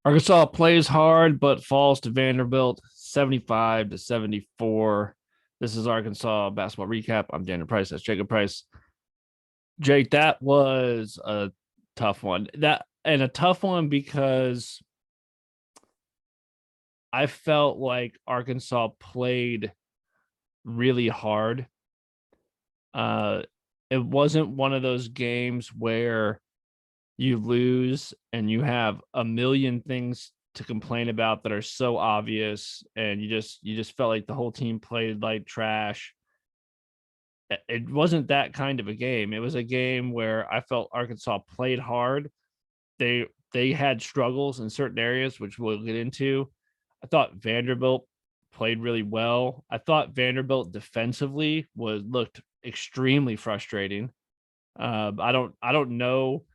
Arkansas plays hard but falls to Vanderbilt 75-74. This is Arkansas basketball recap. I'm Daniel Price. That's Jacob Price. Jake, that was a tough one. A tough one because I felt like Arkansas played really hard. Uh, it wasn't one of those games where you lose and you have a million things to complain about that are so obvious, and you just felt like the whole team played like trash. It wasn't that kind of a game. It was a game where I felt Arkansas played hard. They had struggles in certain areas, which we'll get into. I thought Vanderbilt played really well. I thought Vanderbilt defensively looked extremely frustrating. I don't know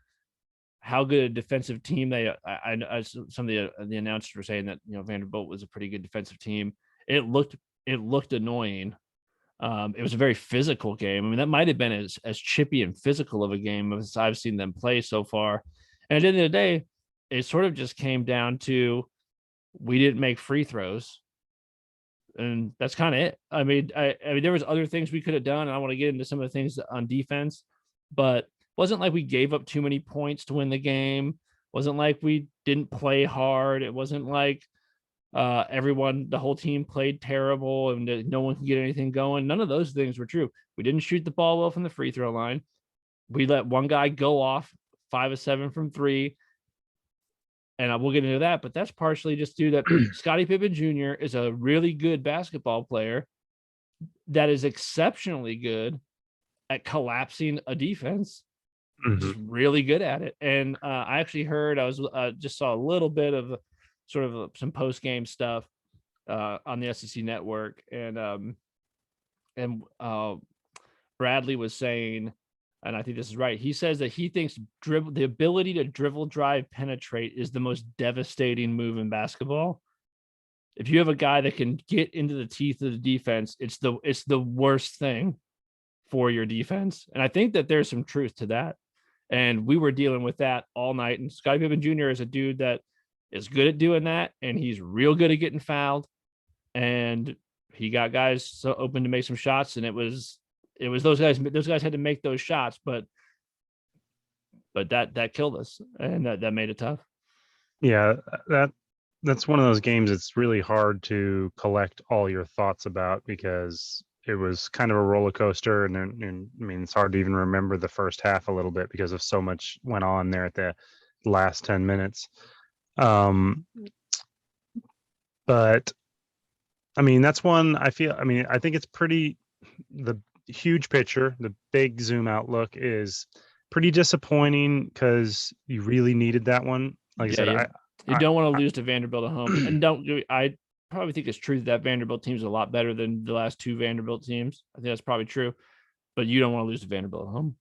how good a defensive team some of the announcers were saying that Vanderbilt was a pretty good defensive team. It looked annoying. It was a very physical game. I mean, that might have been as chippy and physical of a game as I've seen them play so far. And at the end of the day, it sort of just came down to we didn't make free throws, and that's kind of it. I mean, there was other things we could have done, and I want to get into some of the things on defense, but wasn't like we gave up too many points to win the game. Wasn't like we didn't play hard. It wasn't like the whole team played terrible and no one can get anything going. None of those things were true. We didn't shoot the ball well from the free throw line. We let one guy go off 5 of 7 from three. And I will get into that, but that's partially just due that Scottie Pippen Jr. is a really good basketball player that is exceptionally good at collapsing a defense. Just really good at it. And I actually heard, I was just saw a little bit of sort of some post game stuff on the SEC network, and Bradley was saying, and I think this is right. He says that he thinks the ability to dribble, drive, penetrate is the most devastating move in basketball. If you have a guy that can get into the teeth of the defense, it's the worst thing for your defense. And I think that there's some truth to that. And we were dealing with that all night. And Scottie Pippen Jr. is a dude that is good at doing that, and he's real good at getting fouled. And he got guys so open to make some shots, and it was those guys. Those guys had to make those shots, but that killed us, and that made it tough. Yeah, that's one of those games it's really hard to collect all your thoughts about because it was kind of a roller coaster, and I mean, it's hard to even remember the first half a little bit because of so much went on there at the last 10 minutes. But I mean, that's one I feel, I mean, I think it's the huge picture, the big zoom out look is pretty disappointing because you really needed that one. Like I said, you don't want to lose to Vanderbilt at home, and I probably think it's true that Vanderbilt team's a lot better than the last two Vanderbilt teams. I think that's probably true, but you don't want to lose to Vanderbilt at home.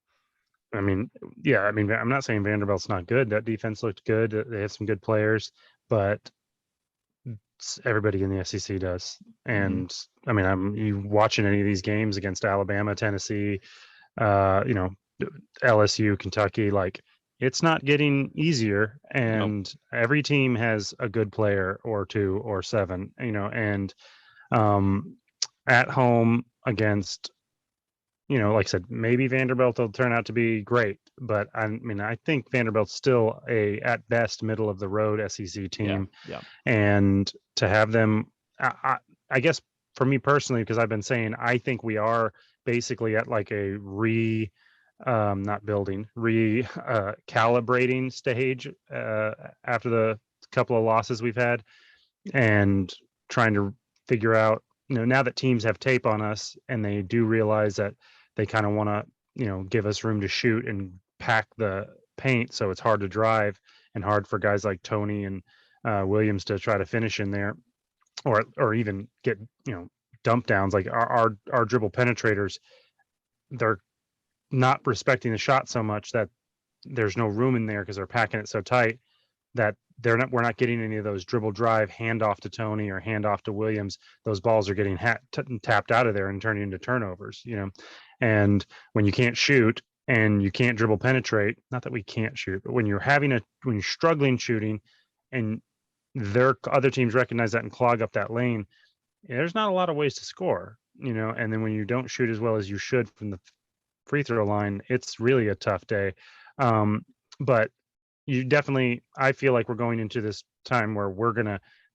I mean, yeah, I mean, I'm not saying Vanderbilt's not good. That defense looked good. They had some good players, but everybody in the SEC does. And I mean, you watching any of these games against Alabama, Tennessee, LSU, Kentucky, like it's not getting easier. And every team has a good player or two or seven, and at home against, like I said, maybe Vanderbilt will turn out to be great, but I mean, I think Vanderbilt's still at best, middle of the road SEC team. Yeah. And to have them, I guess for me personally, because I've been saying, I think we are basically at like a calibrating stage after the couple of losses we've had, and trying to figure out, now that teams have tape on us and they do realize that they kind of want to, give us room to shoot and pack the paint, so it's hard to drive and hard for guys like Tony and Williams to try to finish in there, or even get dump downs. Like our dribble penetrators, they're not respecting the shot so much that there's no room in there because they're packing it so tight that we're not getting any of those dribble drive handoff to Tony or handoff to Williams. Those balls are getting tapped out of there and turning into turnovers, and when you can't shoot and you can't dribble penetrate, not that we can't shoot, but when you're struggling shooting and their other teams recognize that and clog up that lane, there's not a lot of ways to score, and then when you don't shoot as well as you should from the free throw line, it's really a tough day. But you definitely, I feel like we're going into this time where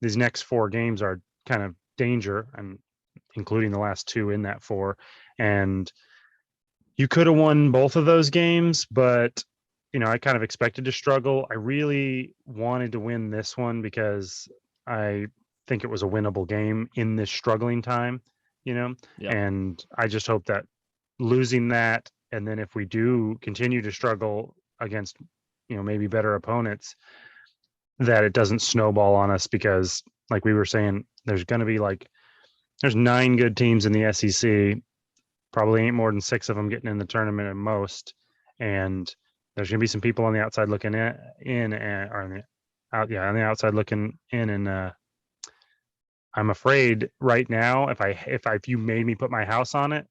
these next 4 games are kind of danger, and including the last 2 in that 4. And you could have won both of those games, but I kind of expected to struggle. I really wanted to win this one because I think it was a winnable game in this struggling time, Yep. and I just hope that losing that, and then if we do continue to struggle against, maybe better opponents, that it doesn't snowball on us, because like we were saying, there's 9 good teams in the SEC. Probably ain't more than 6 of them getting in the tournament at most, and there's going to be some people on the outside looking in, or on the outside looking in, and I'm afraid right now, if you made me put my house on it,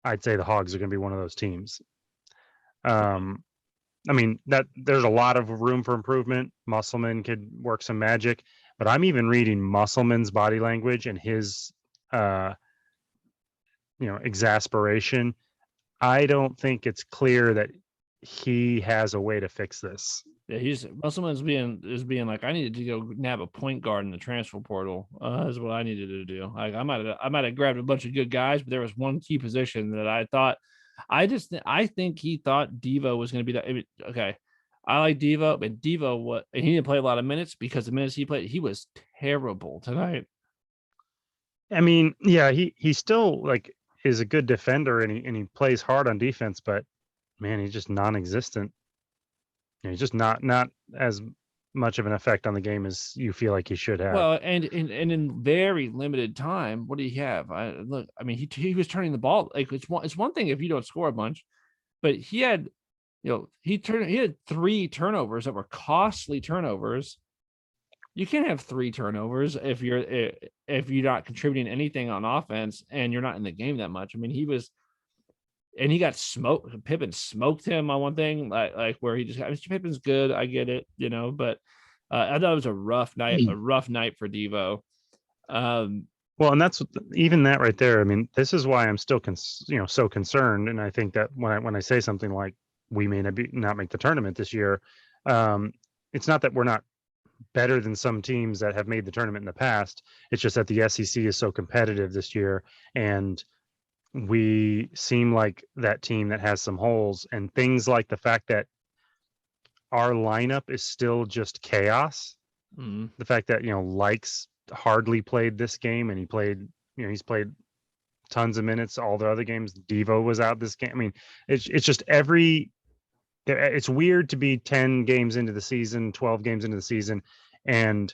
I'd say the Hogs are going to be one of those teams. I mean, that there's a lot of room for improvement. Musselman could work some magic, but I'm even reading Musselman's body language and his exasperation. I don't think it's clear that he has a way to fix this. Yeah, Musselman's being like, I needed to go nab a point guard in the transfer portal. Is what I needed to do. Like, I might have grabbed a bunch of good guys, but there was one key position that I thought. I think he thought Devo was going to be that. Okay, I like Devo, but Devo he didn't play a lot of minutes, because the minutes he played, he was terrible tonight. I mean, yeah, he still is a good defender, and he plays hard on defense, but man, he's just non-existent. He's just not as much of an effect on the game as you feel like he should have. Well, and in very limited time, what do you have? I mean, he was turning the ball. Like, it's one thing if you don't score a bunch, but he had, he had 3 turnovers that were costly turnovers. You can't have 3 turnovers if you're not contributing anything on offense and you're not in the game that much. I mean, he got smoked. Pippen smoked him on one thing, like where he just got, Mr. Pippen's good. I get it, but I thought it was a rough night for Devo. Well, and that's even that right there. I mean, this is why I'm still so concerned. And I think that when I say something like we may not make the tournament this year, it's not that we're not better than some teams that have made the tournament in the past. It's just that the SEC is so competitive this year, and we seem like that team that has some holes, and things like the fact that our lineup is still just chaos. The fact that Likes hardly played this game, and he's played tons of minutes all the other games. Devo was out this game. I mean, it's just it's weird to be 10 games into the season, 12 games into the season, and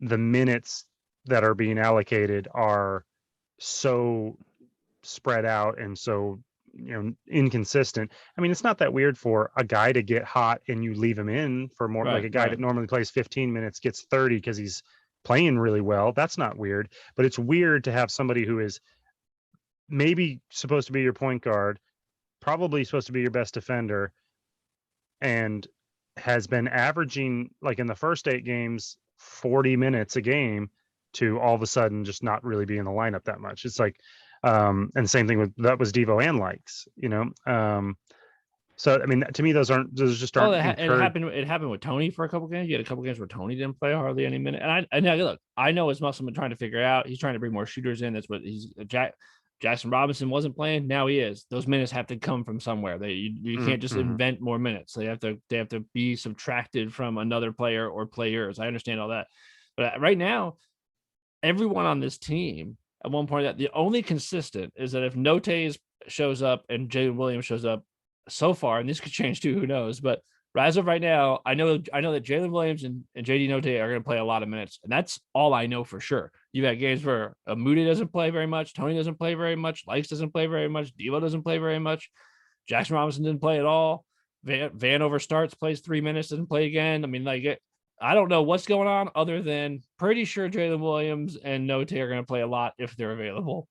the minutes that are being allocated are so spread out and so inconsistent. I mean, it's not that weird for a guy to get hot and you leave him in for more, like a guy that normally plays 15 minutes gets 30 because he's playing really well. That's not weird, but it's weird to have somebody who is maybe supposed to be your point guard, probably supposed to be your best defender, and has been averaging, like in the first 8 games, 40 minutes a game, to all of a sudden just not really be in the lineup that much. It's like, and the same thing that was Devo and Likes, so I mean, to me, those just aren't. It happened with Tony for a couple games. You had a couple games where Tony didn't play hardly any minute. And look, I know it's Musselman trying to figure out. He's trying to bring more shooters in. That's what Jackson Robinson wasn't playing. Now he is. Those minutes have to come from somewhere. You can't just invent more minutes. They have to be subtracted from another player or players. I understand all that, but right now, everyone on this team at one point, that the only consistent is that if Notae shows up and Jalen Williams shows up, so far, and this could change too, who knows? But as of right now, I know that Jalen Williams and JD Notae are going to play a lot of minutes, and that's all I know for sure. You've had games where Moody doesn't play very much, Tony doesn't play very much, Likes doesn't play very much, Devo doesn't play very much, Jackson Robinson didn't play at all. Vanover starts, plays 3 minutes, doesn't play again. I mean, I don't know what's going on, other than pretty sure Jalen Williams and Notae are going to play a lot if they're available.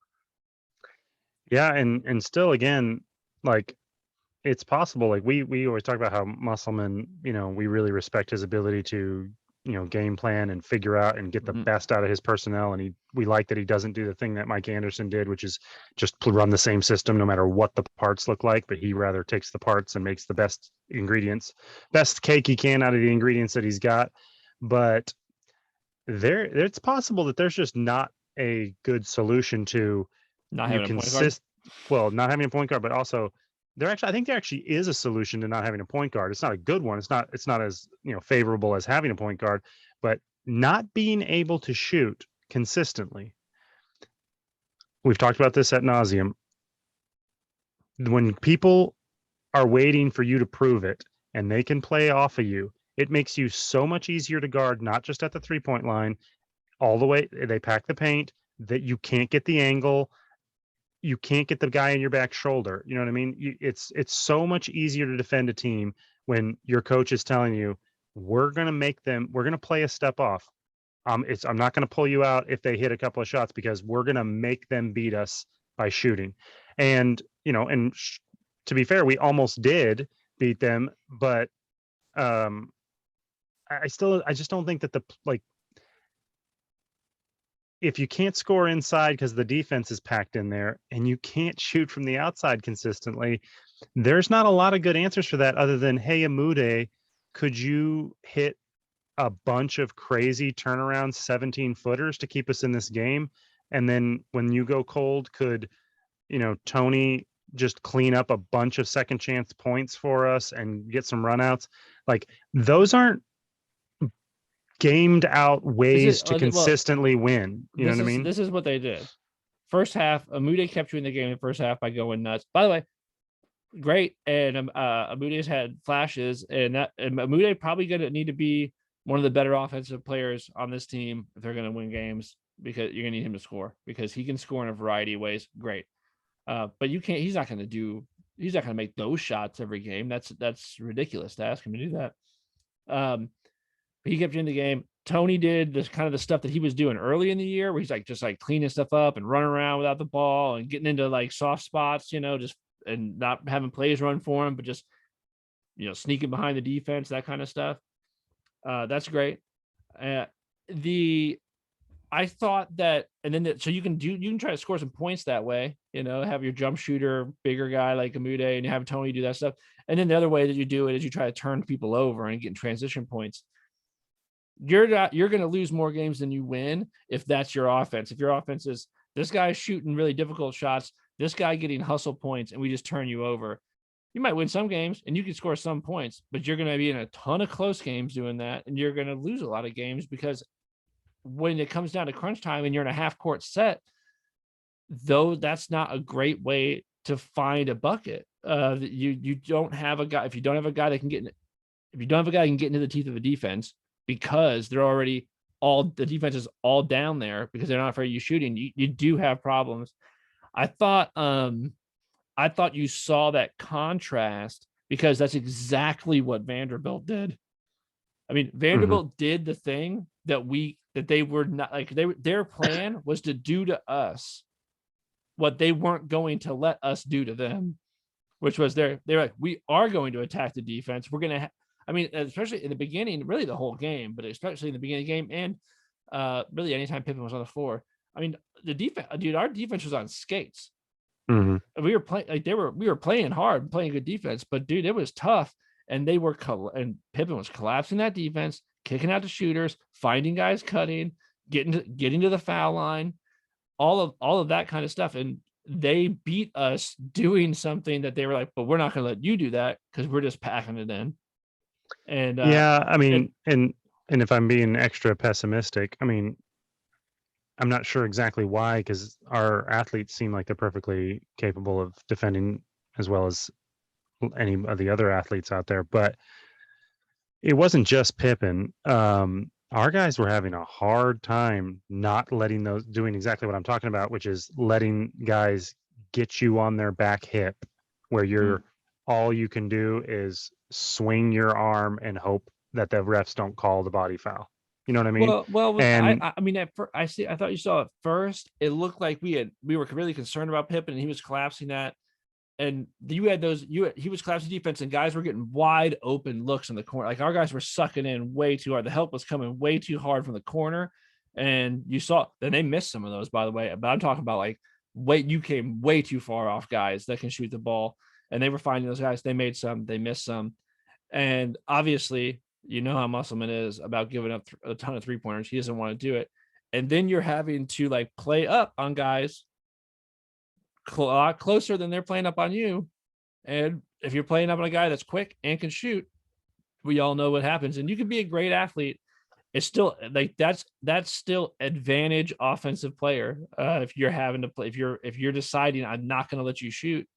Yeah, and still, again, like, it's possible. Like we always talk about how Musselman, we really respect his ability to game plan and figure out and get the best out of his personnel. And we like that he doesn't do the thing that Mike Anderson did, which is just run the same system no matter what the parts look like, but he rather takes the parts and makes the best cake he can out of the ingredients that he's got. But it's possible that there's just not a good solution to not having a point guard. Well, not having a point guard, but also I think there actually is a solution to not having a point guard. It's not a good one. It's not as favorable as having a point guard, but not being able to shoot consistently. We've talked about this ad nauseum. When people are waiting for you to prove it and they can play off of you, it makes you so much easier to guard, not just at the 3-point line, all the way. They pack the paint, that you can't get the angle. You can't get the guy in your back shoulder. You know what I mean? It's so much easier to defend a team when your coach is telling you, we're going to play a step off. I'm not going to pull you out if they hit a couple of shots, because we're going to make them beat us by shooting. And, to be fair, we almost did beat them, but I just don't think that if you can't score inside because the defense is packed in there and you can't shoot from the outside consistently, there's not a lot of good answers for that other than, hey, Amude, could you hit a bunch of crazy turnaround 17-footers to keep us in this game? And then when you go cold, could, Tony just clean up a bunch of second chance points for us and get some runouts? Like, those aren't gamed out ways to consistently win. You know what I mean? This is what they did. First half, Amude kept you in the game in the first half by going nuts. By the way, great. And Amude's had flashes, and Amude probably going to need to be one of the better offensive players on this team if they're going to win games, because you're going to need him to score, because he can score in a variety of ways. Great. But you can't, he's not going to make those shots every game. That's ridiculous to ask him to do that. He kept you in the game. Tony did this kind of the stuff that he was doing early in the year, where he's just cleaning stuff up and running around without the ball and getting into soft spots, just and not having plays run for him, but just sneaking behind the defense, that kind of stuff. That's great. I thought that, and then so you can try to score some points that way, have your jump shooter, bigger guy like Amude, and you have Tony do that stuff. And then the other way that you do it is you try to turn people over and get in transition points. You're going to lose more games than you win if that's your offense. If your offense is, this guy's shooting really difficult shots, this guy getting hustle points, and we just turn you over, you might win some games and you can score some points, but you're going to be in a ton of close games doing that, and you're going to lose a lot of games, because when it comes down to crunch time and you're in a half court set, though, that's not a great way to find a bucket. You don't have a guy. If you don't have a guy that can get into the teeth of a defense, because they're already the defense is all down there because they're not afraid of you shooting, you do have problems. I thought you saw that contrast, because that's exactly what Vanderbilt did. I mean, Vanderbilt did the thing that they were not, their plan was to do to us what they weren't going to let us do to them, which was they're like, we are going to attack the defense. We're going to especially in the beginning, really the whole game, but especially in the beginning of the game, and really anytime Pippen was on the floor. I mean, the defense, dude, our defense was on skates. We were playing we were playing hard, playing good defense, but dude, it was tough. And and Pippen was collapsing that defense, kicking out the shooters, finding guys cutting, getting to the foul line, all of that kind of stuff. And they beat us doing something that they were like, but we're not going to let you do that, because we're just packing it in. And and if I'm being extra pessimistic, I'm not sure exactly why, because our athletes seem like they're perfectly capable of defending as well as any of the other athletes out there. But it wasn't just Pippen. Our guys were having a hard time not letting doing exactly what I'm talking about, which is letting guys get you on their back hip, where all you can do is swing your arm and hope that the refs don't call the body foul. You know what I mean? Well, I thought you saw at first, it looked like we were really concerned about Pippen, and he was collapsing that. and you had those. He was collapsing defense, and guys were getting wide open looks in the corner. Like our guys were sucking in way too hard. The help was coming way too hard from the corner, and you saw. Then they missed some of those, by the way. But I'm talking about like you came way too far off guys that can shoot the ball, and they were finding those guys. They made some, they missed some, and obviously, you know how Musselman is about giving up a ton of 3-pointers. He doesn't want to do it, and then you're having to like play up on guys a lot closer than they're playing up on you. And if you're playing up on a guy that's quick and can shoot, we all know what happens. And you can be a great athlete. It's still like that's still advantage offensive player. If you're having to play, if you're deciding I'm not going to let you shoot,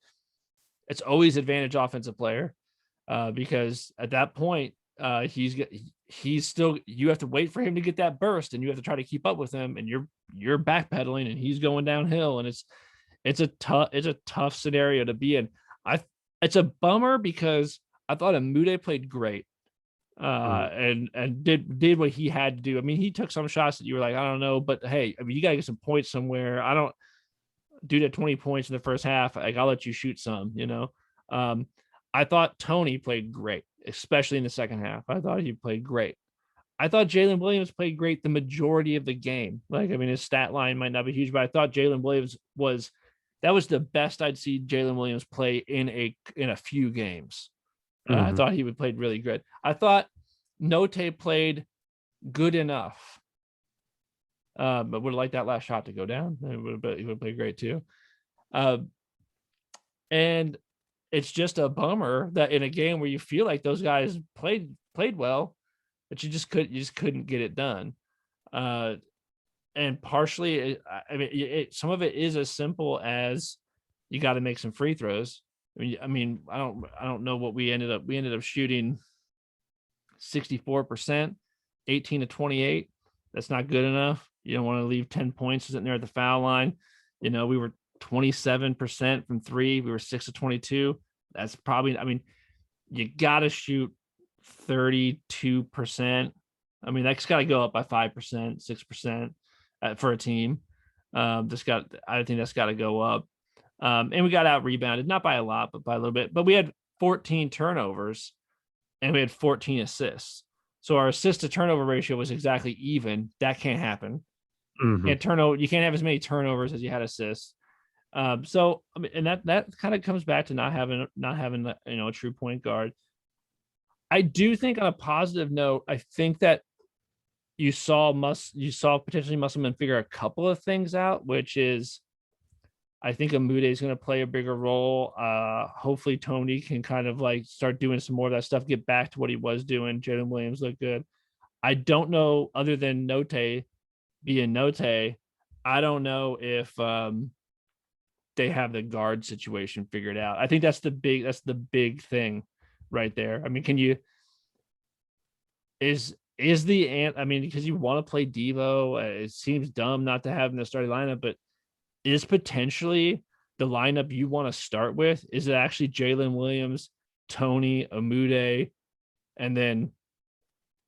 it's always advantage offensive player, because at that point he's still, you have to wait for him to get that burst, and you have to try to keep up with him, and you're backpedaling, and he's going downhill, and it's a tough scenario to be in. It's a bummer because I thought Amude played great, and did what he had to do. I mean, he took some shots that you were like, I don't know, but hey, I mean, you gotta get some points somewhere. I don't do that 20 points in the first half. Like, I'll let you shoot some, you know. I thought Tony played great, especially in the second half. I thought he played great. I thought Jalen Williams played great the majority of the game. Like, I mean, his stat line might not be huge, but I thought Jalen Williams was the best I'd see Jalen Williams play in a few games. I thought he would played really good. I thought Note played good enough, but would have liked that last shot to go down. He would have played great too. And it's just a bummer that in a game where you feel like those guys played well, but you just couldn't get it done. And partially, I mean, some of it is as simple as you got to make some free throws. I mean, I don't know what we ended up shooting 64%, 18 to 28. That's not good enough. You don't want to leave 10 points sitting there at the foul line. You know, we were 27% from three. We were 6 to 22. That's probably, I mean, you got to shoot 32%. I mean, that's got to go up by 5%, 6% for a team. I think that's got to go up. And we got out rebounded, not by a lot, but by a little bit. But we had 14 turnovers and we had 14 assists. So our assist to turnover ratio was exactly even. That can't happen. You can't have as many turnovers as you had assists. So I mean, and that kind of comes back to not having a true point guard. I do think, on a positive note, I think that you saw potentially Musselman figure a couple of things out, which is, I think Amude is going to play a bigger role. Hopefully Tony can kind of like start doing some more of that stuff, get back to what he was doing. Jalen Williams looked good. I don't know, other than Note being Note, I don't know if they have the guard situation figured out. I think that's the big thing right there. I mean, because you want to play Devo, it seems dumb not to have him in the starting lineup, but is potentially the lineup you want to start with? Is it actually Jalen Williams, Tony, Amude, and then,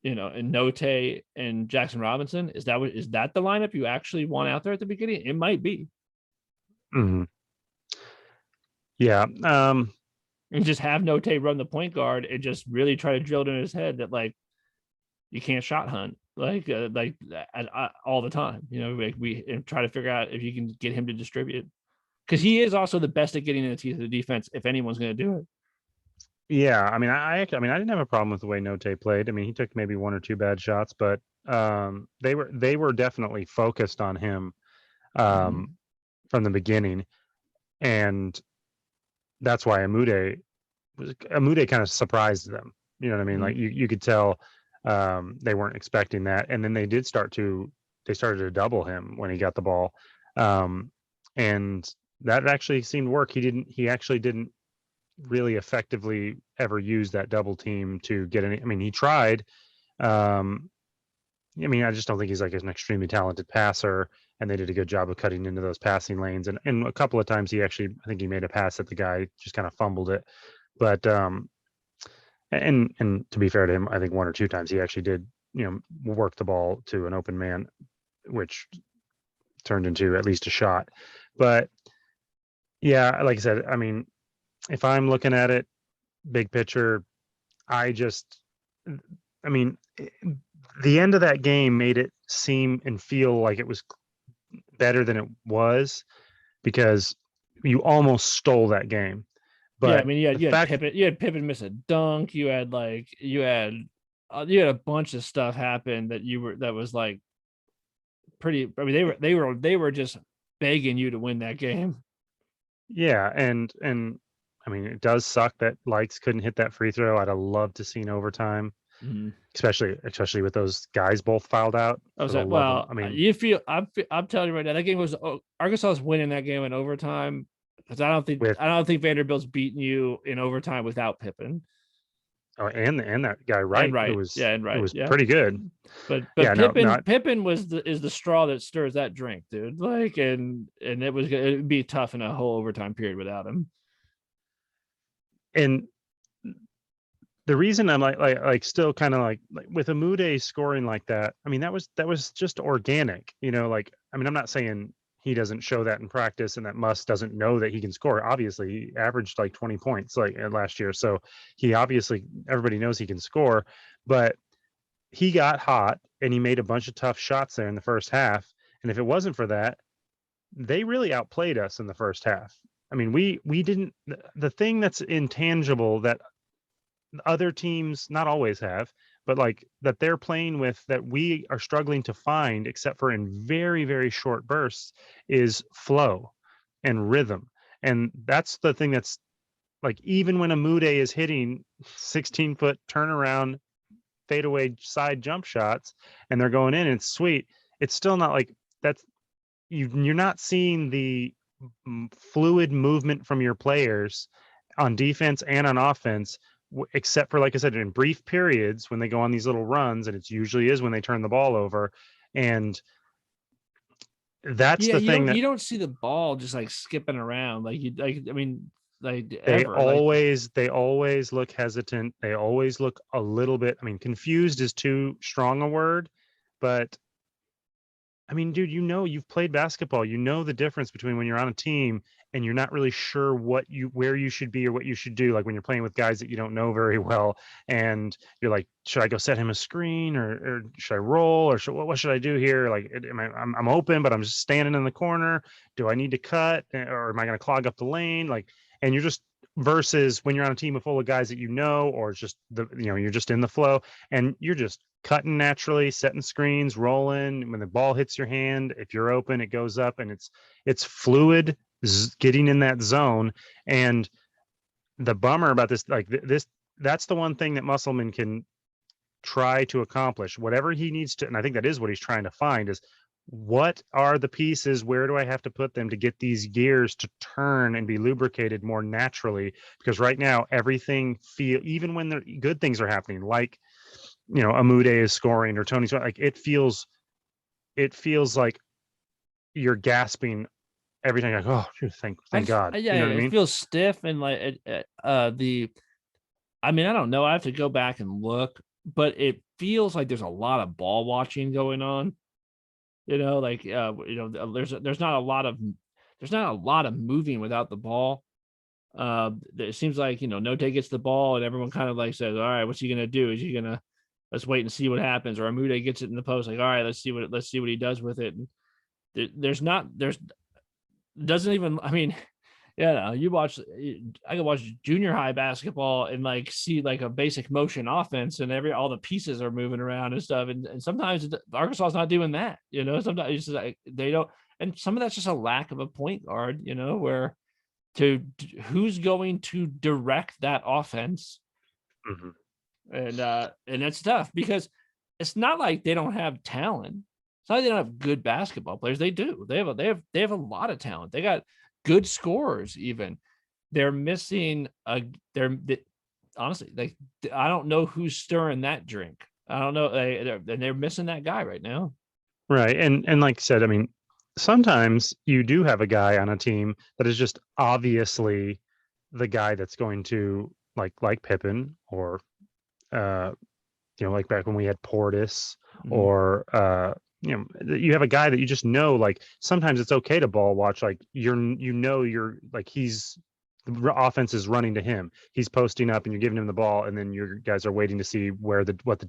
and Note and Jackson Robinson? Is that the lineup you actually want out there at the beginning? It might be. Yeah. And just have Note run the point guard and just really try to drill it in his head that, like, you can't shot hunt all the time. We try to figure out if you can get him to distribute, because he is also the best at getting in the teeth of the defense if anyone's going to do it. Yeah, I mean, I didn't have a problem with the way Note played. I mean, he took maybe one or two bad shots, but they were definitely focused on him from the beginning, and that's why Amude kind of surprised them. You know what I mean? Like you could tell they weren't expecting that, and then they started to double him when he got the ball, and that actually seemed to work. He actually didn't really effectively ever use that double team to get any. I mean, he tried. I mean, I just don't think he's like an extremely talented passer, and they did a good job of cutting into those passing lanes. And a couple of times I think he made a pass that the guy just kind of fumbled it. But and to be fair to him, I think one or two times he actually did, work the ball to an open man, which turned into at least a shot. But yeah, like I said, I mean, if I'm looking at it big picture, I just, I mean, the end of that game made it seem and feel like it was better than it was because you almost stole that game. Yeah, I But mean, the you had fact, Pippen, miss a dunk. You had a bunch of stuff happen that was like pretty. I mean, they were just begging you to win that game. yeah, and I mean, it does suck that Likes couldn't hit that free throw. I'd have loved to seen overtime, Mhm. especially with those guys both fouled out. I For was the like, love of, well, I mean, you feel I'm telling you right now, that game was Arkansas was winning that game in overtime because with I don't think Vanderbilt's beating you in overtime without Pippen and that guy and Wright, right, yeah, and who right, was yeah. pretty good. But Yeah, no, not Pippen was is the straw that stirs that drink, dude. Like, and it'd be tough in a whole overtime period without him. and the reason I'm like still kind of like with Amude scoring like that. I mean, that was just organic, like, I mean, I'm not saying he doesn't show that in practice and that Muss doesn't know that he can score. Obviously, he averaged like 20 points like last year. So he obviously everybody knows he can score, but he got hot and he made a bunch of tough shots there in the first half. And if it wasn't for that, they really outplayed us in the first half. I mean, we didn't the thing that's intangible that other teams not always have, but like that they're playing with that we are struggling to find, except for in very, very short bursts, is flow and rhythm. And that's the thing that's like, even when a Mude is hitting 16-foot turnaround fadeaway side jump shots and they're going in, and it's sweet, it's still not like that's you're not seeing the fluid movement from your players on defense and on offense, except for, like I said, in brief periods when they go on these little runs, and it's usually is when they turn the ball over. And that's Yeah, the thing that you don't see the ball just like skipping around like you like. I mean, like they ever like. always they always look hesitant. They always look a little bit, I mean, confused is too strong a word, but I mean, dude, you've played basketball. You know the difference between when you're on a team and you're not really sure where you should be or what you should do. Like when you're playing with guys that you don't know very well, and you're like, should I go set him a screen, or should I roll, or what should I do here? Like, I'm open, but I'm just standing in the corner. Do I need to cut, or am I going to clog up the lane? Like, and you're just versus when you're on a team full of guys that or it's just you're just in the flow and you're just cutting naturally, setting screens, rolling. When the ball hits your hand, if you're open, it goes up, and it's fluid, getting in that zone. And the bummer about this, like this, that's the one thing that Musselman can try to accomplish, whatever he needs to. And I think that is what he's trying to find is, what are the pieces? Where do I have to put them to get these gears to turn and be lubricated more naturally? Because right now, everything even when the good things are happening, like Amude is scoring or Tony's, like it feels like you're gasping every time. You're like, oh, thank God. Yeah, You know what I it mean? feels stiff and like the. I mean, I don't know. I have to go back and look, but it feels like there's a lot of ball watching going on. Like there's not a lot of moving without the ball. It seems like Note gets the ball and everyone kind of like says, "All right, what's he gonna do? Is he gonna let's wait and see what happens?" Or Amude gets it in the post, like, "All right, let's see what he does with it." And there's doesn't even. I mean, yeah, I can watch junior high basketball and like see like a basic motion offense and all the pieces are moving around and stuff. And sometimes Arkansas is not doing that, sometimes it's just like they don't. And some of that's just a lack of a point guard, where who's going to direct that offense. Mhm. And that's tough because it's not like they don't have talent. It's not like they don't have good basketball players. They do. They have a lot of talent. They got good scorers even. They're missing honestly, like, I don't know who's stirring that drink. I don't know. They're missing that guy right now. Right. And like I said, I mean, sometimes you do have a guy on a team that is just obviously the guy that's going to, like Pippen, or uh like back when we had Portis, Mhm. or you have a guy that you just know, like sometimes it's okay to ball watch, like you're like he's the offense is running to him. He's posting up and you're giving him the ball, and then your guys are waiting to see what the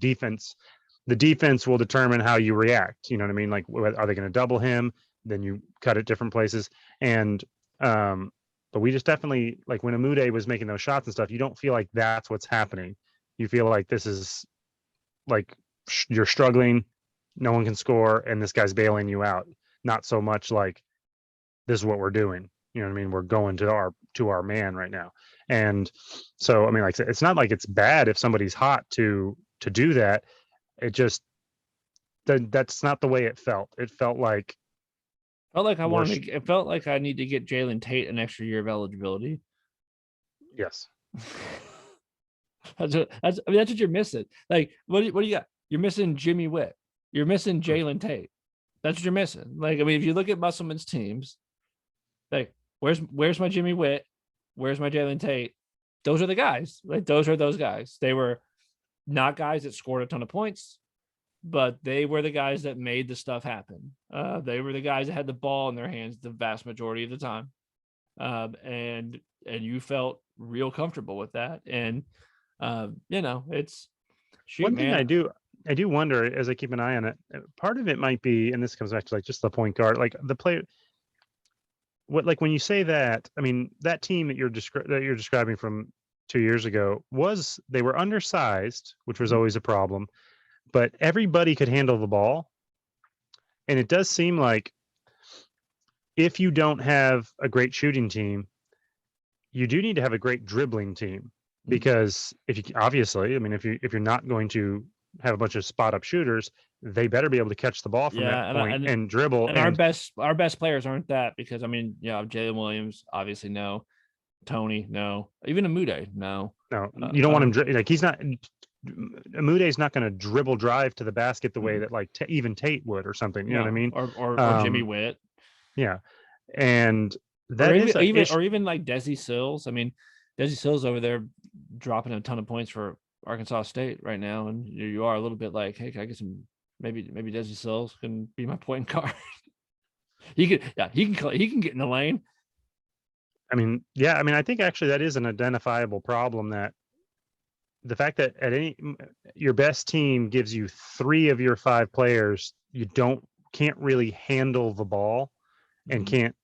defense will determine how you react. You know what I mean? Like, are they going to double him? Then you cut at different places. And but we just definitely, like, when Amude was making those shots and stuff, you don't feel like that's what's happening. You feel like this is like you're struggling, no one can score, and this guy's bailing you out. Not so much like this is what we're doing. You know what I mean? We're going to our man right now. And so, I mean, like, it's not like it's bad if somebody's hot to do that. It just that's not the way it felt. It felt like it felt like I need to get Jalen Tate an extra year of eligibility. Yes. That's what you're missing. Like, what do you got? You're missing Jimmy Witt. You're missing Jalen Tate. That's what you're missing. Like, I mean, if you look at Musselman's teams, like, where's my Jimmy Witt? Where's my Jalen Tate? Those are the guys. Like, those are those guys. They were not guys that scored a ton of points, but they were the guys that made the stuff happen. They were the guys that had the ball in their hands the vast majority of the time. And you felt real comfortable with that. And it's one thing, man. I do wonder, as I keep an eye on it, part of it might be, and this comes back to like just the point guard, like the player. What, like, when you say that, I mean, that team that you're describing from 2 years ago they were undersized, which was always a problem, but everybody could handle the ball. And it does seem like if you don't have a great shooting team, you do need to have a great dribbling team, because if you're not going to have a bunch of spot up shooters, they better be able to catch the ball from that point and dribble. And our best players aren't that, because I mean, Jalen Williams, obviously no. Tony, no. Even Amude, no. No, you don't want him like, he's not. Amude's not going to dribble drive to the basket the way that like even Tate would or something. You know what I mean? Or Jimmy Witt. Yeah, and that or even like Desi Sills. I mean, Desi Sills over there dropping a ton of points for Arkansas State right now, and you are a little bit like, hey, can I get some? Maybe Desi Sills can be my point guard. he can get in the lane. I mean, yeah, I mean, I think actually that is an identifiable problem, that the fact that your best team gives you 3 of your 5 players, you can't really handle the ball and can't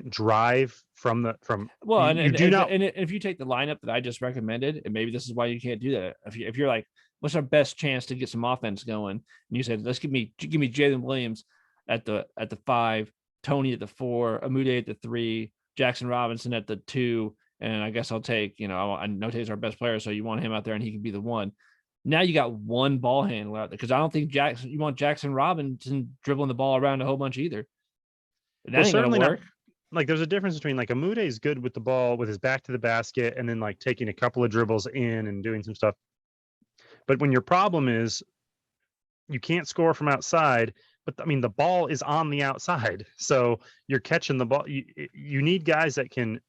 drive from. And if you take the lineup that I just recommended, and maybe this is why you can't do that. If you're like, what's our best chance to get some offense going, and you said, let's give me Jalen Williams at the 5, Tony at the 4, Amude at the 3, Jackson Robinson at the 2, and I guess I'll take, I know Tate's our best player, so you want him out there and he can be the 1. Now you got one ball handler out there, because I don't think you want Jackson Robinson dribbling the ball around a whole bunch either. That ain't gonna work. Like, there's a difference between, like, Amude is good with the ball with his back to the basket and then like taking a couple of dribbles in and doing some stuff. But when your problem is you can't score from outside, but I mean, the ball is on the outside, so you're catching the ball. You need guys that can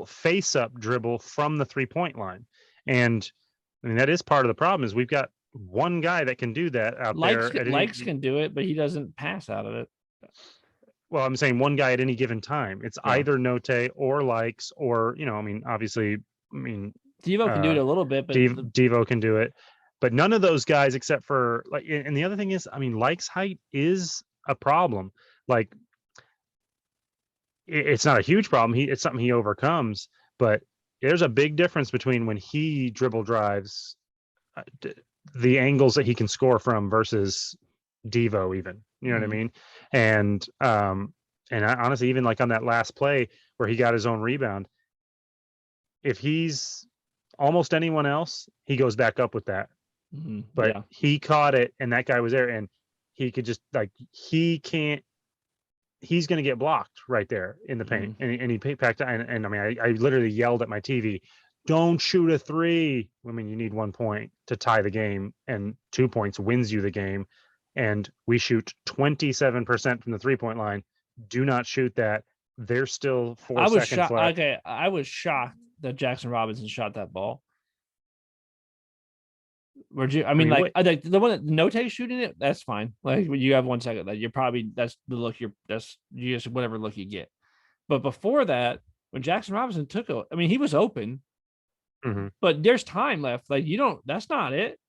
face up dribble from the 3-point line. And I mean, that is part of the problem, is we've got one guy that can do that out there. Likes can do it, but he doesn't pass out of it. Well, I'm saying one guy at any given time. It's either Note or Likes, or, I mean, obviously, Devo can do it a little bit, but Devo can do it. But none of those guys, except for, like, and the other thing is, I mean, Likes' height is a problem. Like, it's not a huge problem. It's something he overcomes, but there's a big difference between when he dribble drives, the angles that he can score from versus Devo, even, you know what I mean? And I honestly, even like on that last play where he got his own rebound, if he's almost anyone else, he goes back up with that. But he caught it, and that guy was there, and he could just, like, he's going to get blocked right there in the paint. And he packed, and I mean, I literally yelled at my TV, don't shoot a 3. I mean, you need 1 point to tie the game, and 2 points wins you the game. And we shoot 27% from the 3-point line. Do not shoot that. There's still 4 seconds left. Okay, I was shocked that Jackson Robinson shot that ball. Like the one that Note's shooting it, that's fine. Like, when you have 1 second, that you're probably, that's the look you just whatever look you get. But before that, when Jackson Robinson he was open, Mm-hmm. but there's time left. Like that's not it.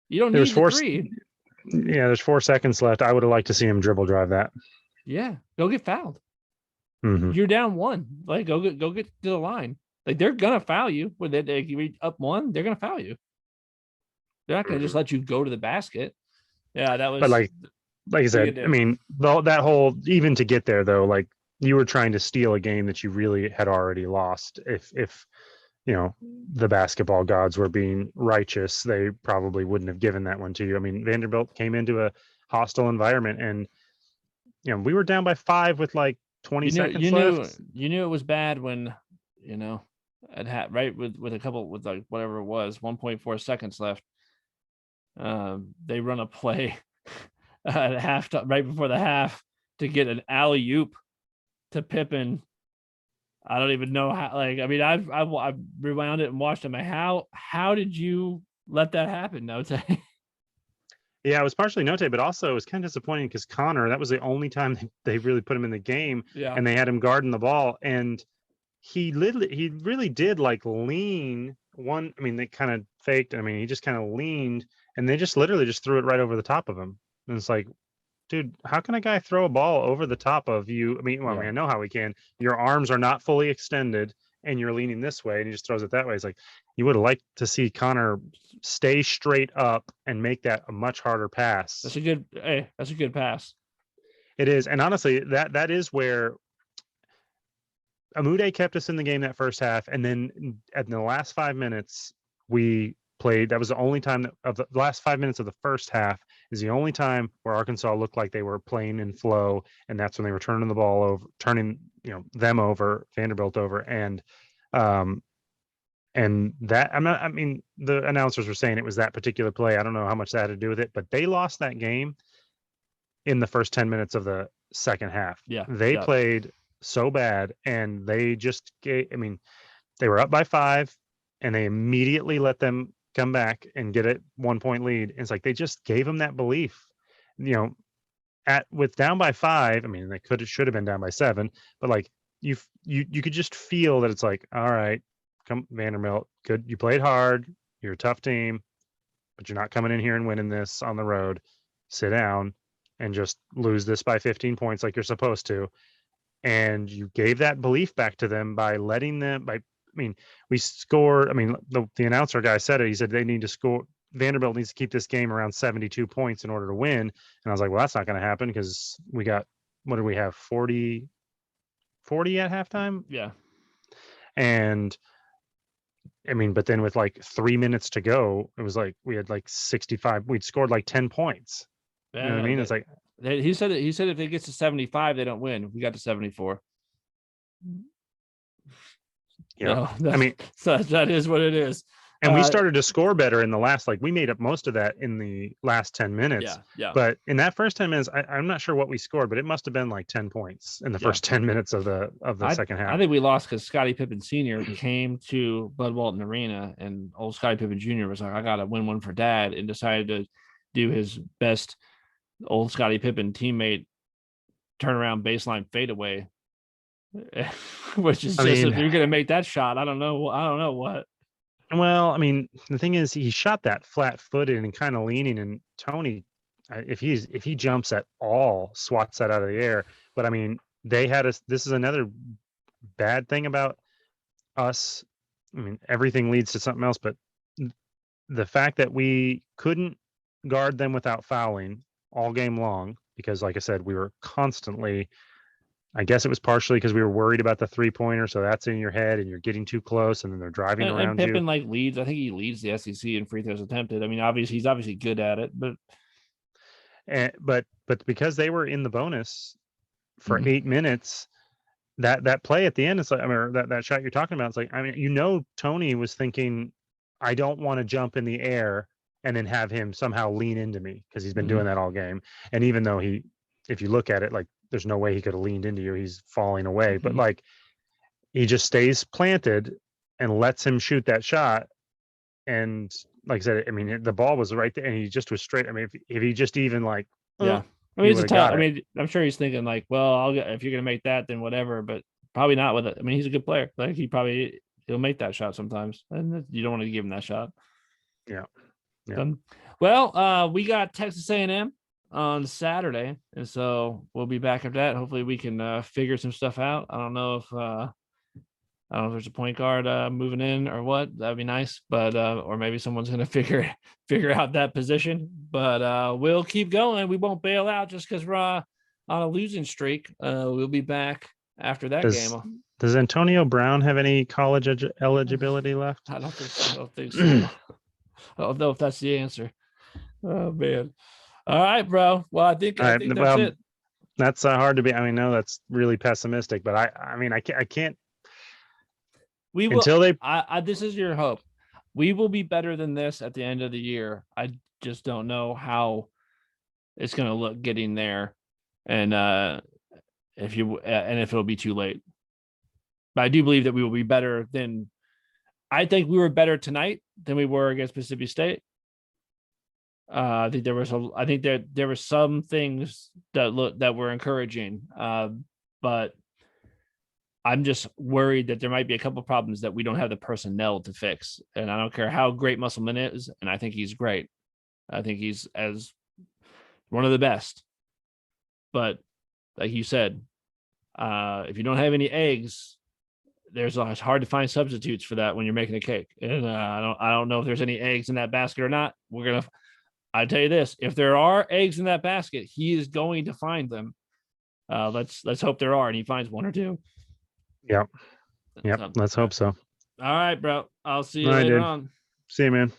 You don't There was need the 4. three. Yeah, there's 4 seconds left. I would have liked to see him dribble drive that. Yeah, go get fouled. Mm-hmm. You're down 1. Like go get to the line. Like they're gonna foul you when they up 1. They're gonna foul you. They're not gonna just let you go to the basket. Yeah, that was. But like I said, I mean, that whole, even to get there though, like you were trying to steal a game that you really had already lost. If the basketball gods were being righteous, they probably wouldn't have given that one to you. I mean, Vanderbilt came into a hostile environment, and we were down by 5 with like 20 seconds left. You knew it was bad when it had right with a couple with like whatever it was 1.4 seconds left. They run a play at halftime right before the half to get an alley oop to Pippen. I don't even know how. Like, I mean, I've rewound it and watched them. How did you let that happen, Note? Yeah, it was partially Note, but also it was kind of disappointing because Connor, that was the only time they really put him in the game, and they had him guarding the ball, and he really did like lean one. I mean, they kind of faked. I mean, he just kind of leaned, and they just literally just threw it right over the top of him. And it's like, dude, how can a guy throw a ball over the top of you? I mean, I know how he can. Your arms are not fully extended, and you're leaning this way, and he just throws it that way. It's like you would have liked to see Connor stay straight up and make that a much harder pass. That's a good pass. It is, and honestly, that is where Amude kept us in the game that first half, and then in the last 5 minutes we played. That was the only time of the last 5 minutes of the first half is the only time where Arkansas looked like they were playing in flow, and that's when they were turning the ball over, turning them over, Vanderbilt over, and that I mean, the announcers were saying it was that particular play. I don't know how much that had to do with it, but they lost that game in the first 10 minutes of the second half. Yeah, they played so bad, and they just they were up by 5, and they immediately let them come back and get a 1-point lead. And it's like they just gave them that belief, with down by 5. I mean, they should have been down by 7, but like you could just feel that it's like, all right, come Vanderbilt, good, you played hard, you're a tough team, but you're not coming in here and winning this on the road. Sit down and just lose this by 15 points like you're supposed to. And you gave that belief back to them by letting them we scored. I mean, the announcer guy said it. He said they need to score. Vanderbilt needs to keep this game around 72 points in order to win. And I was like, well, that's not going to happen because we got, what do we have? 40 at halftime. Yeah. And I mean, but then with like 3 minutes to go, it was like we had like 65. We'd scored like 10 points. You know what I mean? It's like he said if it gets to 75, they don't win. We got to 74. Yeah, so I mean, so that is what it is. And we started to score better in the last, like we made up most of that in the last 10 minutes. Yeah. But in that first 10 minutes, I'm not sure what we scored, but it must have been like 10 points in the first 10 minutes of the second half. I think we lost because Scottie Pippen Sr. came to Bud Walton Arena, and old Scottie Pippen Jr. was like, I got to win one for dad, and decided to do his best old Scottie Pippen teammate turnaround baseline fadeaway, which is if you're going to make that shot, I don't know what. Well, I mean, the thing is, he shot that flat-footed and kind of leaning, and Tony, if he jumps at all, swats that out of the air. But I mean, this is another bad thing about us. I mean, everything leads to something else, but the fact that we couldn't guard them without fouling all game long, because like I said, we were constantly, I guess it was partially because we were worried about the 3-pointer. So that's in your head and you're getting too close, and then they're driving around Pippen you. Like leads. I think he leads the SEC in free throws attempted. I mean, obviously he's obviously good at it, but because they were in the bonus for 8 minutes, that play at the end, it's like, I mean, that shot you're talking about, it's like, I mean, Tony was thinking, I don't want to jump in the air and then have him somehow lean into me, because he's been doing that all game. And even though if you look at it, like there's no way he could have leaned into you, he's falling away. But like he just stays planted and lets him shoot that shot. And like I said, I mean, the ball was right there, and he just was straight. I mean, if he just even like, I mean, it's a tough. I mean, I'm sure he's thinking like, well, if you're gonna make that, then whatever. But Probably not with it. I mean, he's a good player. Like he'll make that shot sometimes, and you don't want to give him that shot. Yeah. Yeah. Well, we got Texas A&M on Saturday, and so we'll be back after that. Hopefully, we can figure some stuff out. I don't know if there's a point guard moving in or what. That'd be nice, but or maybe someone's gonna figure out that position. But we'll keep going. We won't bail out just because we're on a losing streak. We'll be back after that game. Does Antonio Brown have any college eligibility left? I don't think so. I don't think so. I don't know if that's the answer. Oh man. All right, bro. Well, I think that's it. That's hard to be. I mean, no, that's really pessimistic. But I can't. We will. Until they. This is your hope. We will be better than this at the end of the year. I just don't know how it's going to look getting there, and if it'll be too late. But I do believe that we will be better than. I think we were better tonight than we were against Mississippi State. I think there were some things that were encouraging, but I'm just worried that there might be a couple of problems that we don't have the personnel to fix. And I don't care how great Musselman is, and I think he's great. I think he's as one of the best. But like you said, if you don't have any eggs, it's hard to find substitutes for that when you're making a cake. And I don't know if there's any eggs in that basket or not. I tell you this: if there are eggs in that basket, he is going to find them. Let's hope there are, and he finds one or two. Yep. Let's hope so. All right, bro. I'll see you later on. See you, man.